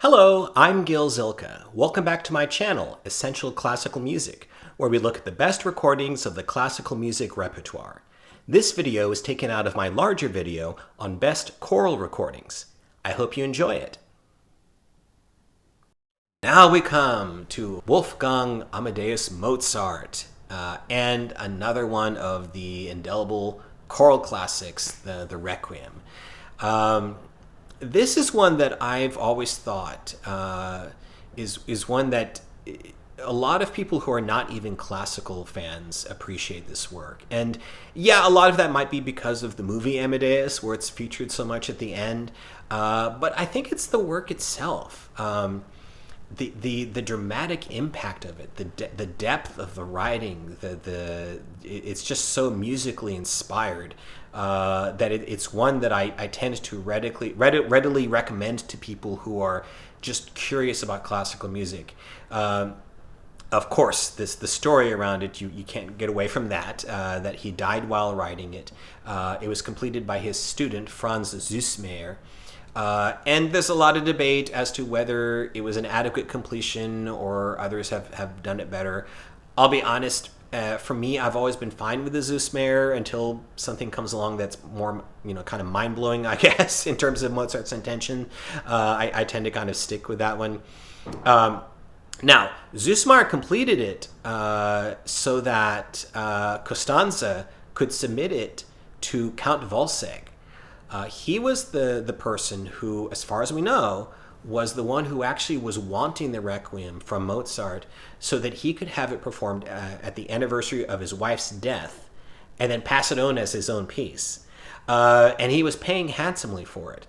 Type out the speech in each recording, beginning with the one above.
Hello, I'm Gil Zilkha. Welcome back to my channel, Essential Classical Music, where we look at the best recordings of the classical music repertoire. This video is taken out of my larger video on best choral recordings. I hope you enjoy it. Now we come to Wolfgang Amadeus Mozart, and another one of the indelible choral classics, the Requiem. This is one that I've always thought is one that a lot of people who are not even classical fans appreciate this work. And yeah, a lot of that might be because of the movie Amadeus, where it's featured so much at the end. But I think it's the work itself. The dramatic impact of it, the depth of the writing, it's just so musically inspired that it's one that I tend to readily recommend to people who are just curious about classical music. Of course, the story around it, you can't get away from that, that he died while writing it. It was completed by his student, Franz Süssmayr. And there's a lot of debate as to whether it was an adequate completion or others have done it better. I'll be honest, for me, I've always been fine with the Süssmayr until something comes along that's more, kind of mind-blowing, I guess, in terms of Mozart's intention. I tend to kind of stick with that one. Now, Süssmayr completed it so that Costanza could submit it to Count Wälzig. He was the person who, as far as we know, was the one who actually was wanting the Requiem from Mozart so that he could have it performed at the anniversary of his wife's death and then pass it on as his own piece. And he was paying handsomely for it.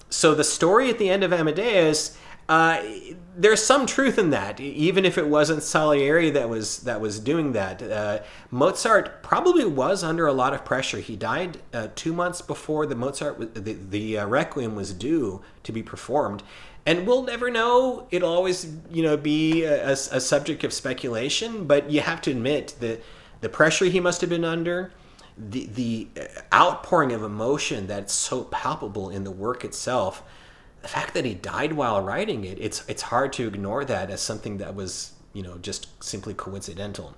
So the story at the end of Amadeus, there's some truth in that, even if it wasn't Salieri that was doing that. Mozart probably was under a lot of pressure. He died 2 months before the Requiem was due to be performed, and we'll never know. It'll always be a subject of speculation. But you have to admit that the pressure he must have been under, the outpouring of emotion that's so palpable in the work itself. The fact that he died while writing it, it's hard to ignore that as something that was, just simply coincidental.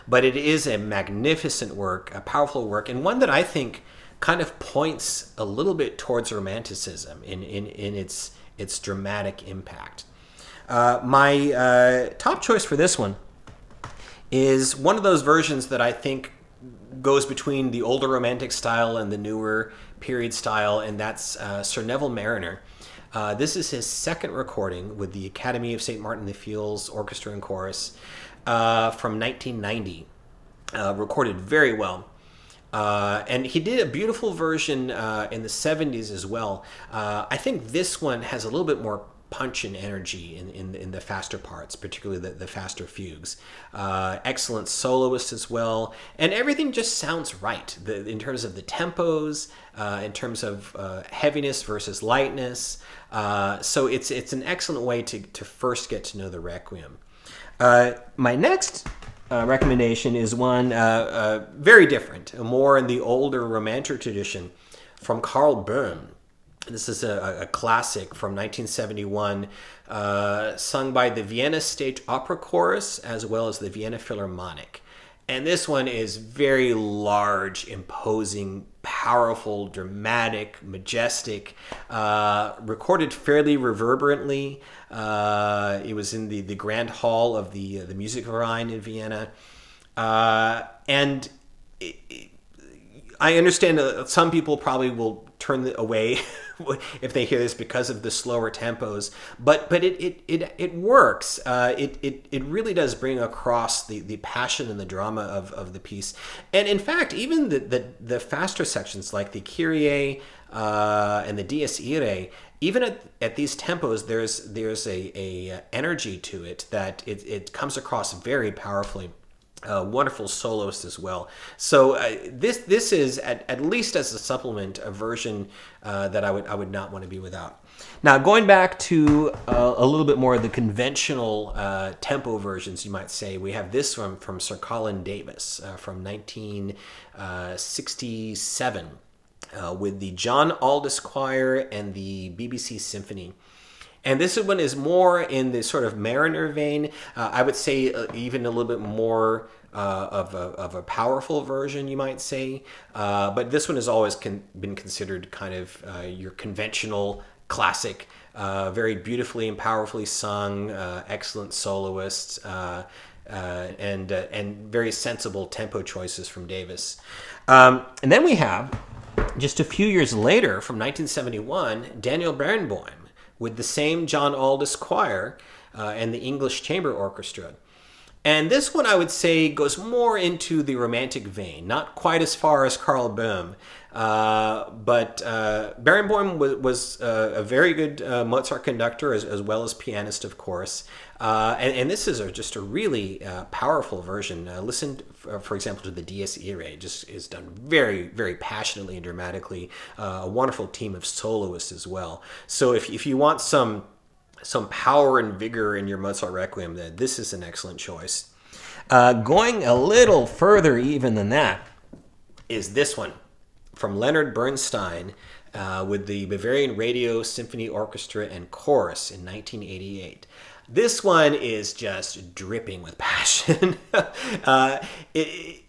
But it is a magnificent work, a powerful work, and one that I think kind of points a little bit towards Romanticism in its dramatic impact. My top choice for this one is one of those versions that I think goes between the older Romantic style and the newer period style, and that's Sir Neville Mariner. This is his second recording with the Academy of St. Martin the Fields Orchestra and Chorus from 1990. Recorded very well. And he did a beautiful version in the 70s as well. I think this one has a little bit more punch and energy in the faster parts, particularly the faster fugues. Excellent soloist as well, and everything just sounds right in terms of the tempos, in terms of heaviness versus lightness. So it's an excellent way to first get to know the Requiem. My next recommendation is one very different, more in the older Romantic tradition, from Karl Böhm. This is a classic from 1971, sung by the Vienna State Opera Chorus as well as the Vienna Philharmonic. And this one is very large, imposing, powerful, dramatic, majestic, recorded fairly reverberantly. It was in the Grand Hall of the Musikverein in Vienna. And I understand some people probably will turn away if they hear this because of the slower tempos, but it works. It really does bring across the passion and the drama of the piece. And in fact, even the faster sections like the Kyrie and the Dies Irae, even at these tempos, there's a energy to it that it comes across very powerfully. Wonderful soloist as well. So this is at least as a supplement a version that I would not want to be without. Now going back to a little bit more of the conventional tempo versions, you might say, we have this from Sir Colin Davis from 1967 with the John Aldous Choir and the BBC Symphony. And this one is more in the sort of Mariner vein. I would say even a little bit more of a powerful version, you might say. But this one has always been considered kind of your conventional classic, very beautifully and powerfully sung, excellent soloists, and very sensible tempo choices from Davis. And then we have, just a few years later, from 1971, Daniel Barenboim with the same John Aldous Choir and the English Chamber Orchestra. And this one, I would say, goes more into the romantic vein, not quite as far as Karl Böhm. But Barenboim was a very good Mozart conductor as well as pianist, of course. And this is just a really powerful version. Listen, for example, to the Dies Irae. Just is done very, very passionately and dramatically. A wonderful team of soloists as well. So if you want some power and vigor in your Mozart Requiem, then this is an excellent choice. Going a little further even than that is this one from Leonard Bernstein with the Bavarian Radio Symphony Orchestra and Chorus in 1988. This one is just dripping with passion.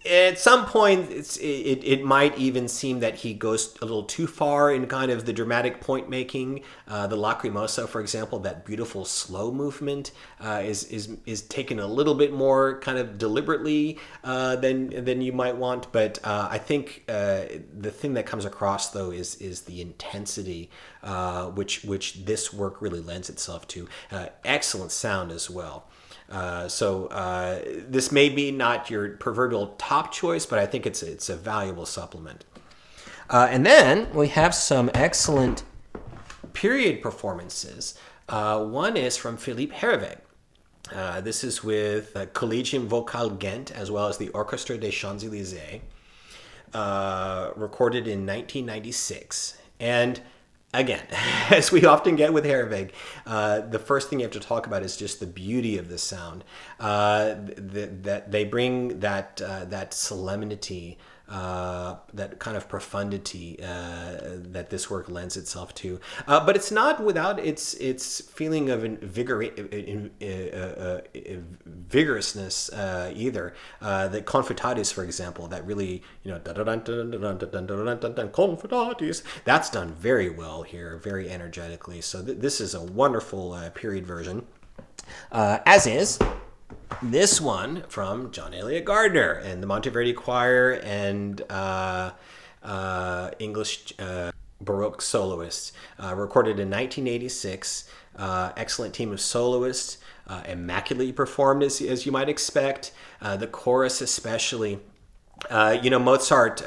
At some point, it might even seem that he goes a little too far in kind of the dramatic point making. The Lacrimosa, for example, that beautiful slow movement is taken a little bit more kind of deliberately than you might want. But I think the thing that comes across though is the intensity which this work really lends itself to. Excellent sound as well. So this may be not your proverbial top choice, but I think it's a valuable supplement. And then we have some excellent period performances. One is from Philippe Herave. This is with Collegium Vocal Ghent as well as the Orchestre des Champs-Élysées, recorded in 1996. And again, as we often get with Herave, the first thing you have to talk about is just the beauty of the sound. That they bring that solemnity, that kind of profundity that this work lends itself to. But it's not without its feeling of vigorousness either. The Confitatis, for example, that really, Confitatis, that's done very well here, very energetically. So this is a wonderful period version, as is this one from John Elliot Gardner and the Monteverdi Choir and English Baroque soloists, recorded in 1986. Excellent team of soloists, immaculately performed as you might expect. The chorus especially. Mozart,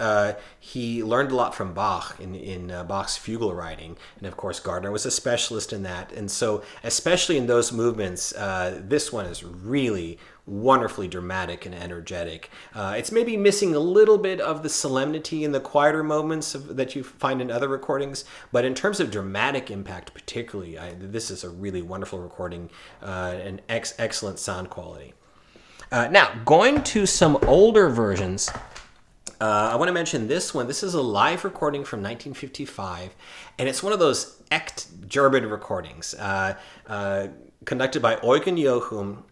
he learned a lot from Bach in Bach's fugal writing. And of course, Gardner was a specialist in that. And so, especially in those movements, this one is really wonderfully dramatic and energetic. It's maybe missing a little bit of the solemnity in the quieter moments that you find in other recordings. But in terms of dramatic impact, particularly, this is a really wonderful recording and excellent sound quality. Now, going to some older versions, I want to mention this one. This is a live recording from 1955, and it's one of those echt German recordings, conducted by Oen Yokim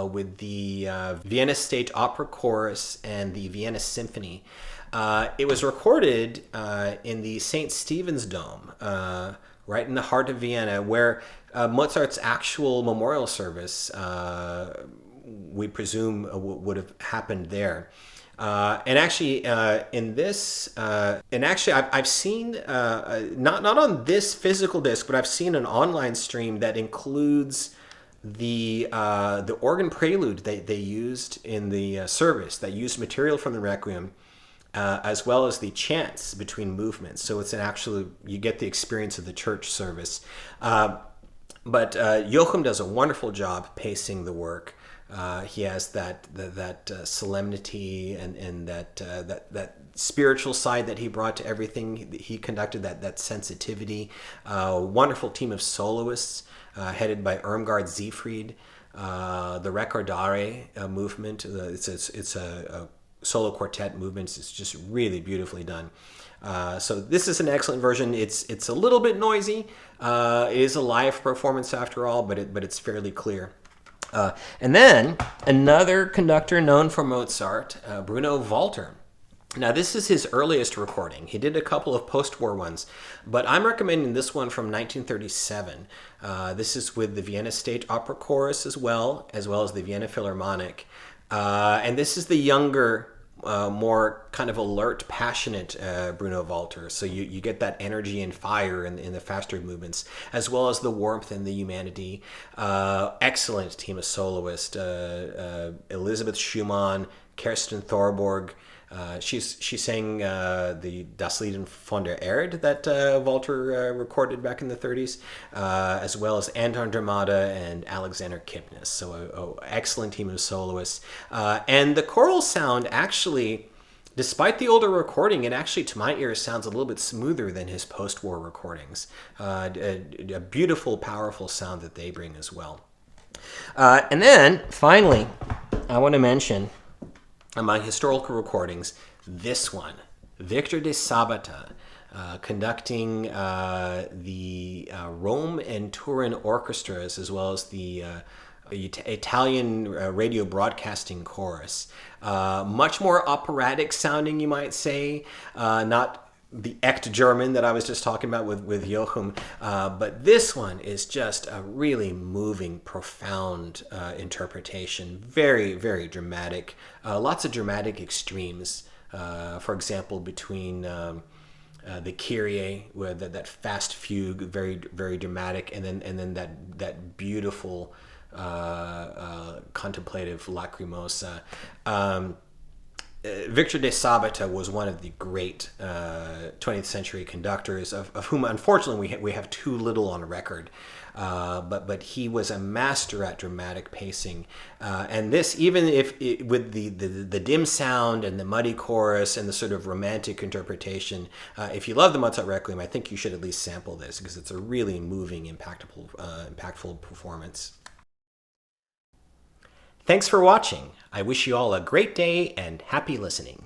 with the Vienna State Opera Chorus and the Vienna Symphony. It was recorded in the St. Stephen's Dome, right in the heart of Vienna, where Mozart's actual memorial service we presume would have happened there. And actually, I've seen not on this physical disc, but I've seen an online stream that includes the organ prelude they used in the service, that used material from the Requiem, as well as the chants between movements. So it's you get the experience of the church service. But Yokim does a wonderful job pacing the work. He has that solemnity and that spiritual side that he brought to everything he conducted, that sensitivity. Wonderful team of soloists headed by Irmgard Seefried. The Recordare movement. It's a solo quartet movement. It's just really beautifully done. So this is an excellent version. It's a little bit noisy. It is a live performance after all, but it's fairly clear. And then another conductor known for Mozart, Bruno Valter. Now, this is his earliest recording. He did a couple of post-war ones, but I'm recommending this one from 1937. This is with the Vienna State Opera Chorus as well as the Vienna Philharmonic. And this is the younger, more kind of alert, passionate Bruno Valter. So you get that energy and fire in the faster movements, as well as the warmth and the humanity. Excellent team of soloists. Elisabeth Schumann, Kerstin Thorborg. She sang the Das Lied von der Erde that Valter recorded back in the 30s, as well as Anton Dramata and Alexander Kipnis. So an excellent team of soloists. And the choral sound actually, despite the older recording, it actually, to my ear, sounds a little bit smoother than his post-war recordings. A beautiful, powerful sound that they bring as well. And then, finally, I want to mention, among historical recordings, this one, Victor de Sabata, conducting the Rome and Turin orchestras, as well as the Italian radio broadcasting chorus. Much more operatic sounding, you might say, not the Echt German that I was just talking about with Yokim, but this one is just a really moving, profound interpretation. Very, very dramatic. Lots of dramatic extremes. For example, between the Kyrie, with that fast fugue, very, very dramatic, and then that beautiful contemplative lacrimosa. Victor de Sabata was one of the great 20th century conductors, of whom unfortunately we have too little on record. But he was a master at dramatic pacing, and this, even if with the dim sound and the muddy chorus and the sort of romantic interpretation, if you love the Mozart Requiem, I think you should at least sample this, because it's a really moving, impactful performance. Thanks for watching. I wish you all a great day and happy listening.